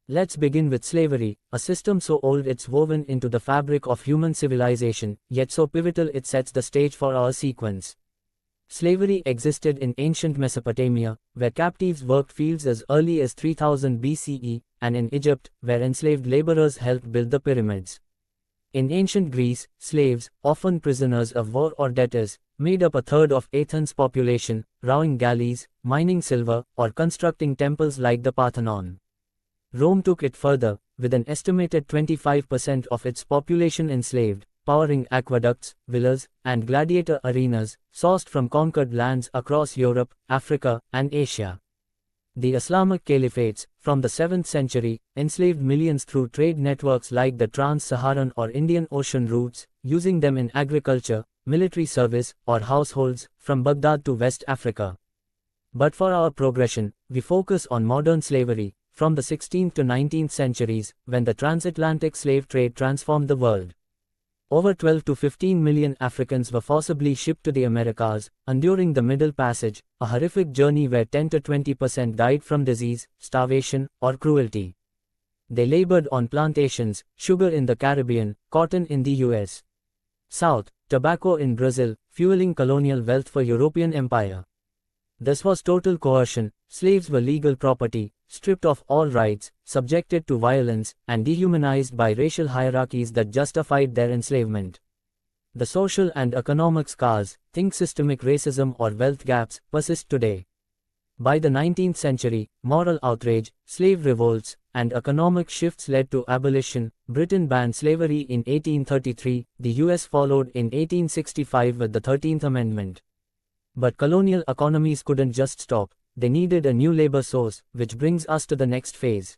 Let's begin with slavery, a system so old it's woven into the fabric of human civilization, yet so pivotal it sets the stage for our sequence. Slavery existed in ancient Mesopotamia, where captives worked fields as early as 3000 BCE, and in Egypt, where enslaved laborers helped build the pyramids. In ancient Greece, slaves, often prisoners of war or debtors, made up a third of Athens' population, rowing galleys, mining silver, or constructing temples like the Parthenon. Rome took it further, with an estimated 25% of its population enslaved, powering aqueducts, villas, and gladiator arenas, sourced from conquered lands across Europe, Africa, and Asia. The Islamic caliphates, from the 7th century, enslaved millions through trade networks like the Trans-Saharan or Indian Ocean routes, using them in agriculture, military service, or households, from Baghdad to West Africa. But for our progression, we focus on modern slavery, from the 16th to 19th centuries, when the transatlantic slave trade transformed the world. Over 12 to 15 million Africans were forcibly shipped to the Americas, enduring the Middle Passage, a horrific journey where 10 to 20% died from disease, starvation, or cruelty. They labored on plantations, sugar in the Caribbean, cotton in the US. South, tobacco in Brazil, fueling colonial wealth for European empire. This was total coercion. Slaves were legal property, stripped of all rights, subjected to violence, and dehumanized by racial hierarchies that justified their enslavement. The social and economic scars, think systemic racism or wealth gaps, persist today. By the 19th century, moral outrage, slave revolts, and economic shifts led to abolition. Britain banned slavery in 1833, the US followed in 1865 with the 13th Amendment. But colonial economies couldn't just stop. They needed a new labor source, which brings us to the next phase.